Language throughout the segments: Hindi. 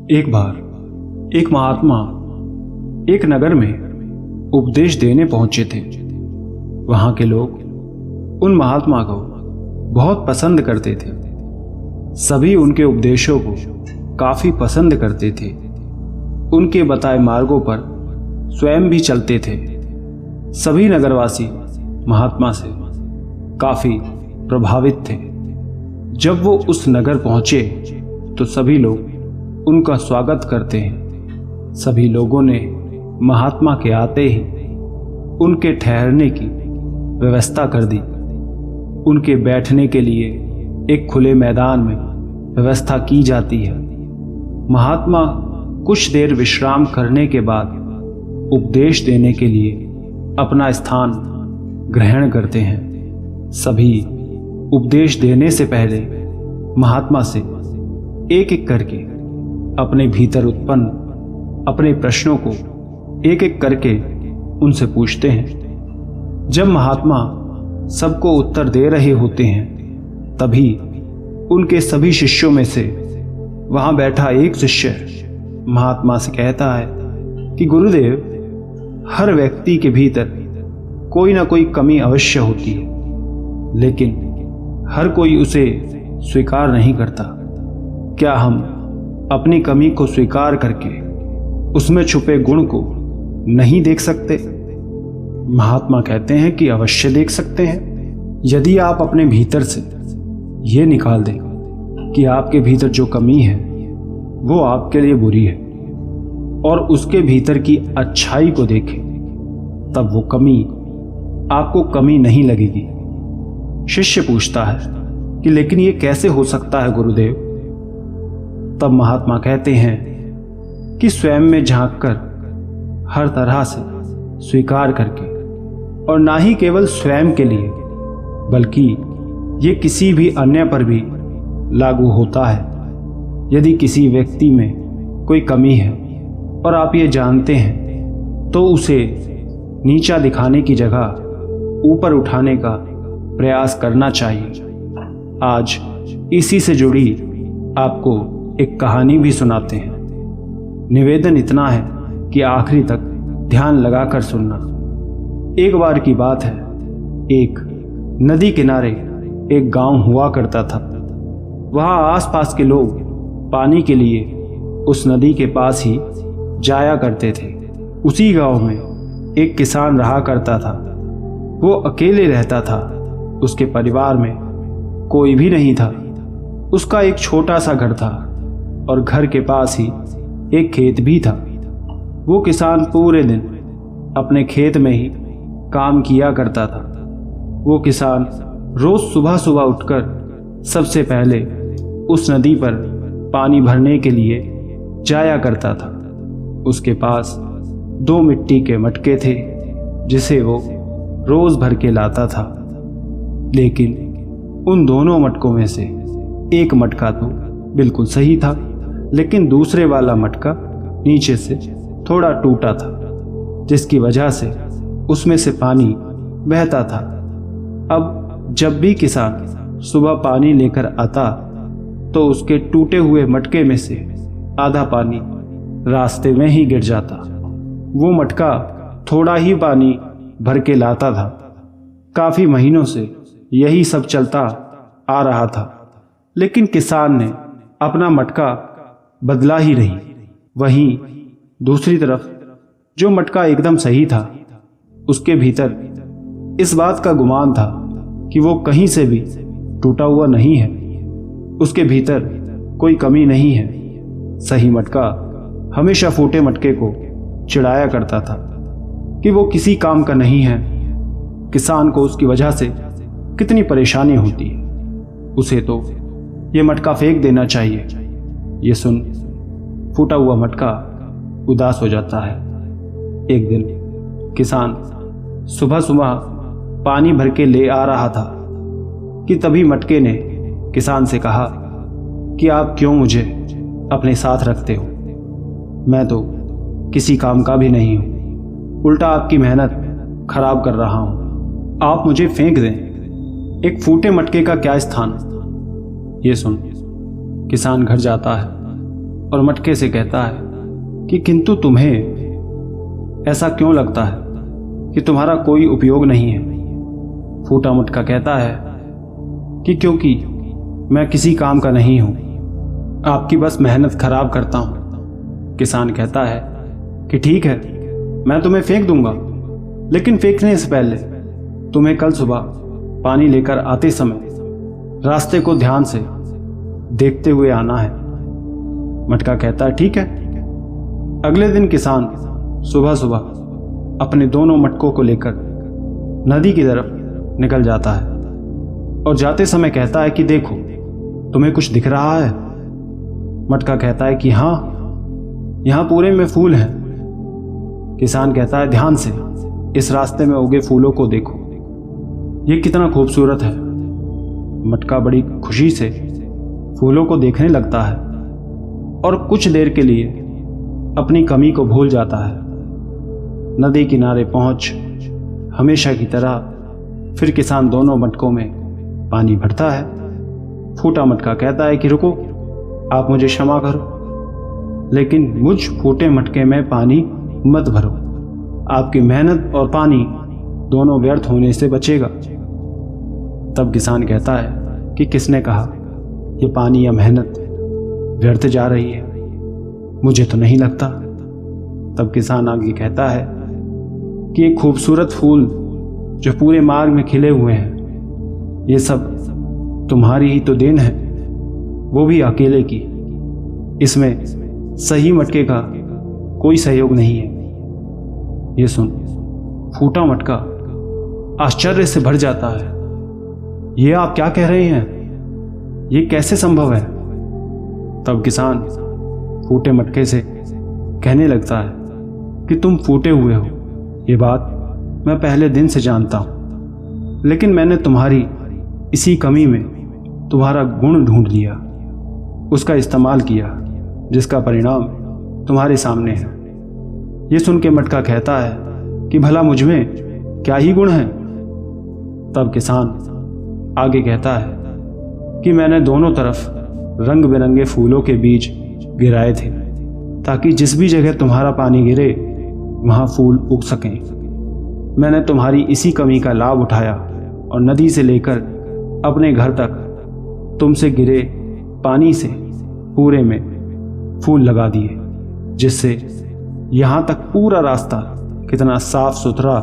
एक बार एक महात्मा एक नगर में उपदेश देने पहुंचे थे। वहां के लोग उन महात्मा को बहुत पसंद करते थे। सभी उनके उपदेशों को काफी पसंद करते थे। उनके बताए मार्गों पर स्वयं भी चलते थे। सभी नगरवासी महात्मा से काफी प्रभावित थे। जब वो उस नगर पहुंचे तो सभी लोग उनका स्वागत करते हैं। सभी लोगों ने महात्मा के आते ही उनके ठहरने की व्यवस्था कर दी। उनके बैठने के लिए एक खुले मैदान में व्यवस्था की जाती है। महात्मा कुछ देर विश्राम करने के बाद उपदेश देने के लिए अपना स्थान ग्रहण करते हैं। सभी उपदेश देने से पहले महात्मा से एक एक करके अपने भीतर उत्पन्न अपने प्रश्नों को एक एक करके उनसे पूछते हैं। जब महात्मा सबको उत्तर दे रहे होते हैं तभी उनके सभी शिष्यों में से वहां बैठा एक शिष्य महात्मा से कहता है कि गुरुदेव, हर व्यक्ति के भीतर कोई ना कोई कमी अवश्य होती है, लेकिन हर कोई उसे स्वीकार नहीं करता। क्या हम अपनी कमी को स्वीकार करके उसमें छुपे गुण को नहीं देख सकते? महात्मा कहते हैं कि अवश्य देख सकते हैं। यदि आप अपने भीतर से ये निकाल दें कि आपके भीतर जो कमी है वो आपके लिए बुरी है और उसके भीतर की अच्छाई को देखें, तब वो कमी आपको कमी नहीं लगेगी। शिष्य पूछता है कि लेकिन ये कैसे हो सकता है गुरुदेव? तब महात्मा कहते हैं कि स्वयं में झांककर हर तरह से स्वीकार करके, और ना ही केवल स्वयं के लिए बल्कि ये किसी भी अन्य पर भी लागू होता है। यदि किसी व्यक्ति में कोई कमी है और आप ये जानते हैं तो उसे नीचा दिखाने की जगह ऊपर उठाने का प्रयास करना चाहिए। आज इसी से जुड़ी आपको एक कहानी भी सुनाते हैं। निवेदन इतना है कि आखिरी तक ध्यान लगाकर सुनना। एक बार की बात है, एक नदी किनारे एक गांव हुआ करता था। वहां आसपास के लोग पानी के लिए उस नदी के पास ही जाया करते थे। उसी गांव में एक किसान रहा करता था। वो अकेले रहता था। उसके परिवार में कोई भी नहीं था। उसका एक छोटा सा घर था और घर के पास ही एक खेत भी था। वो किसान पूरे दिन अपने खेत में ही काम किया करता था। वो किसान रोज सुबह सुबह उठकर सबसे पहले उस नदी पर पानी भरने के लिए जाया करता था। उसके पास 2 मिट्टी के मटके थे जिसे वो रोज भर के लाता था। लेकिन उन दोनों मटकों में से एक मटका तो बिल्कुल सही था, लेकिन दूसरे वाला मटका नीचे से थोड़ा टूटा था, जिसकी वजह से उसमें से पानी बहता था। अब जब भी किसान सुबह पानी लेकर आता तो उसके टूटे हुए मटके में से आधा पानी रास्ते में ही गिर जाता। वो मटका थोड़ा ही पानी भर के लाता था। काफी महीनों से यही सब चलता आ रहा था, लेकिन किसान ने अपना मटका बदला ही नहीं। वहीं दूसरी तरफ जो मटका एकदम सही था, उसके भीतर इस बात का गुमान था कि वो कहीं से भी टूटा हुआ नहीं है। उसके भीतर कोई कमी नहीं है। सही मटका हमेशा फूटे मटके को चिढ़ाया करता था कि वो किसी काम का नहीं है। किसान को उसकी वजह से कितनी परेशानी होती है। उसे तो ये मटका फेंक देना चाहिए। ये सुन फूटा हुआ मटका उदास हो जाता है। एक दिन किसान सुबह सुबह पानी भर के ले आ रहा था कि तभी मटके ने किसान से कहा कि आप क्यों मुझे अपने साथ रखते हो? मैं तो किसी काम का भी नहीं हूं, उल्टा आपकी मेहनत खराब कर रहा हूं। आप मुझे फेंक दें। एक फूटे मटके का क्या स्थान? ये सुन किसान घर जाता है और मटके से कहता है कि किंतु तुम्हें ऐसा क्यों लगता है कि तुम्हारा कोई उपयोग नहीं है। फूटा मटका कहता है कि क्योंकि मैं किसी काम का नहीं हूं, आपकी बस मेहनत खराब करता हूं। किसान कहता है कि ठीक है, मैं तुम्हें फेंक दूंगा, लेकिन फेंकने से पहले तुम्हें कल सुबह पानी लेकर आते समय रास्ते को ध्यान से देखते हुए आना है। मटका कहता है ठीक है। अगले दिन किसान सुबह सुबह अपने दोनों मटकों को लेकर नदी की तरफ निकल जाता है और जाते समय कहता है कि देखो, तुम्हें कुछ दिख रहा है। मटका कहता है कि हाँ, यहाँ पूरे में फूल हैं। किसान कहता है ध्यान से इस रास्ते में उगे फूलों को देखो, ये कितना खूबसूरत है। मटका बड़ी खुशी से फूलों को देखने लगता है और कुछ देर के लिए अपनी कमी को भूल जाता है। नदी किनारे पहुंच हमेशा की तरह फिर किसान दोनों मटकों में पानी भरता है। फूटा मटका कहता है कि रुको, आप मुझे क्षमा करो, लेकिन मुझ फूटे मटके में पानी मत भरो। आपकी मेहनत और पानी दोनों व्यर्थ होने से बचेगा। तब किसान कहता है कि किसने कहा ये पानी या मेहनत व्यर्थ जा रही है? मुझे तो नहीं लगता। तब किसान आगे कहता है कि एक खूबसूरत फूल जो पूरे मार्ग में खिले हुए हैं, ये सब तुम्हारी ही तो देन है, वो भी अकेले की। इसमें सही मटके का कोई सहयोग नहीं है। ये सुन फूटा मटका आश्चर्य से भर जाता है। ये आप क्या कह रहे हैं? ये कैसे संभव है? तब किसान फूटे मटके से कहने लगता है कि तुम फूटे हुए हो, ये बात मैं पहले दिन से जानता हूं, लेकिन मैंने तुम्हारी इसी कमी में तुम्हारा गुण ढूंढ लिया, उसका इस्तेमाल किया, जिसका परिणाम तुम्हारे सामने है। ये सुन के मटका कहता है कि भला मुझमें क्या ही गुण है? तब किसान आगे कहता है कि मैंने दोनों तरफ रंग बिरंगे फूलों के बीज गिराए थे, ताकि जिस भी जगह तुम्हारा पानी गिरे वहां फूल उग सकें। मैंने तुम्हारी इसी कमी का लाभ उठाया और नदी से लेकर अपने घर तक तुमसे गिरे पानी से पूरे में फूल लगा दिए, जिससे यहाँ तक पूरा रास्ता कितना साफ सुथरा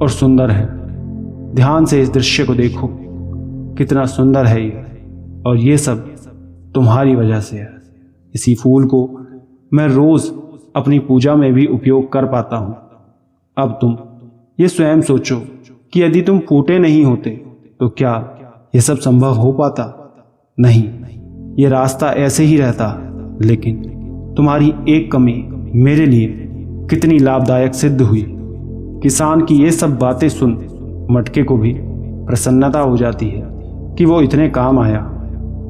और सुंदर है। ध्यान से इस दृश्य को देखो, कितना सुंदर है ये, और ये सब तुम्हारी वजह से है। इसी फूल को मैं रोज अपनी पूजा में भी उपयोग कर पाता हूँ। अब तुम ये स्वयं सोचो कि यदि तुम फूटे नहीं होते तो क्या ये सब संभव हो पाता? नहीं, ये रास्ता ऐसे ही रहता। लेकिन तुम्हारी एक कमी मेरे लिए कितनी लाभदायक सिद्ध हुई। किसान की ये सब बातें सुन मटके को भी प्रसन्नता हो जाती है कि वो इतने काम आया।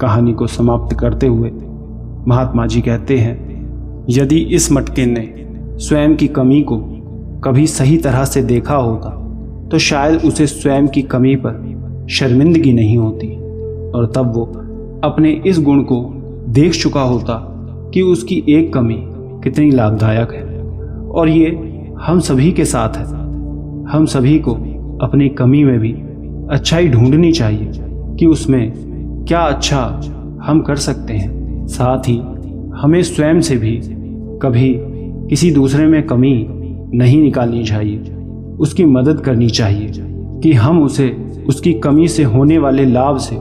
कहानी को समाप्त करते हुए महात्मा जी कहते हैं, यदि इस मटके ने स्वयं की कमी को कभी सही तरह से देखा होता तो शायद उसे स्वयं की कमी पर शर्मिंदगी नहीं होती, और तब वो अपने इस गुण को देख चुका होता कि उसकी एक कमी कितनी लाभदायक है। और ये हम सभी के साथ है। हम सभी को अपनी कमी में भी अच्छाई ढूंढनी चाहिए कि उसमें क्या अच्छा हम कर सकते हैं। साथ ही हमें स्वयं से भी कभी किसी दूसरे में कमी नहीं निकालनी चाहिए, उसकी मदद करनी चाहिए कि हम उसे उसकी कमी से होने वाले लाभ से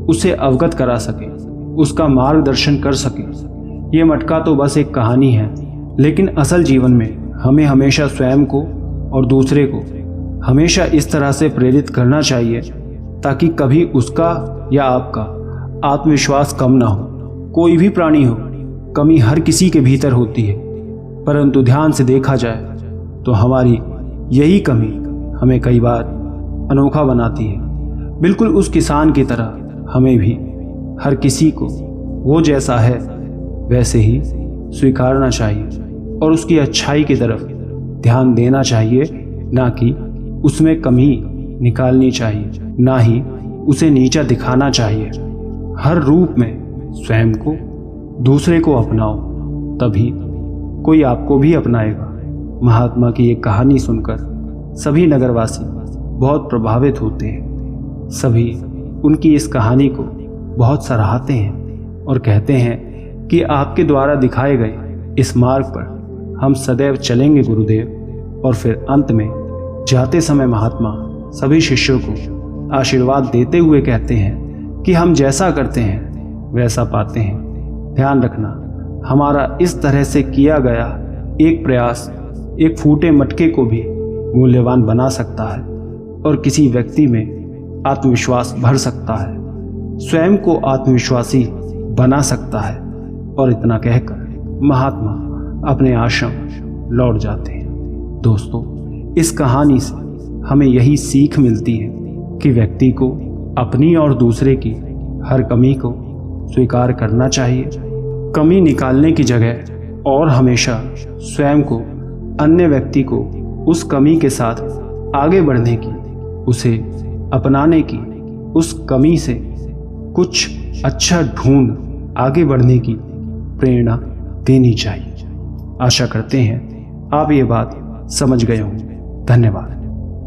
उसे अवगत करा सकें, उसका मार्गदर्शन कर सकें। ये मटका तो बस एक कहानी है, लेकिन असल जीवन में हमें हमेशा स्वयं को और दूसरे को हमेशा इस तरह से प्रेरित करना चाहिए ताकि कभी उसका या आपका आत्मविश्वास कम ना हो। कोई भी प्राणी हो, कमी हर किसी के भीतर होती है, परंतु ध्यान से देखा जाए तो हमारी यही कमी हमें कई बार अनोखा बनाती है। बिल्कुल उस किसान की तरह हमें भी हर किसी को वो जैसा है वैसे ही स्वीकारना चाहिए और उसकी अच्छाई की तरफ ध्यान देना चाहिए, ना कि उसमें कमी निकालनी चाहिए, ना ही उसे नीचा दिखाना चाहिए। हर रूप में स्वयं को, दूसरे को अपनाओ तभी कोई आपको भी अपनाएगा। महात्मा की ये कहानी सुनकर सभी नगरवासी बहुत प्रभावित होते हैं। सभी उनकी इस कहानी को बहुत सराहते हैं और कहते हैं कि आपके द्वारा दिखाए गए इस मार्ग पर हम सदैव चलेंगे गुरुदेव। और फिर अंत में जाते समय महात्मा सभी शिष्यों को आशीर्वाद देते हुए कहते हैं कि हम जैसा करते हैं वैसा पाते हैं। ध्यान रखना, हमारा इस तरह से किया गया एक प्रयास एक फूटे मटके को भी मूल्यवान बना सकता है और किसी व्यक्ति में आत्मविश्वास भर सकता है, स्वयं को आत्मविश्वासी बना सकता है। और इतना कहकर महात्मा अपने आश्रम लौट जाते हैं। दोस्तों, इस कहानी से हमें यही सीख मिलती है कि व्यक्ति को अपनी और दूसरे की हर कमी को स्वीकार करना चाहिए। कमी निकालने की जगह और हमेशा स्वयं को, अन्य व्यक्ति को उस कमी के साथ आगे बढ़ने की, उसे अपनाने की, उस कमी से कुछ अच्छा ढूंढ आगे बढ़ने की प्रेरणा देनी चाहिए। आशा करते हैं आप ये बात समझ गए होंगे। धन्यवाद।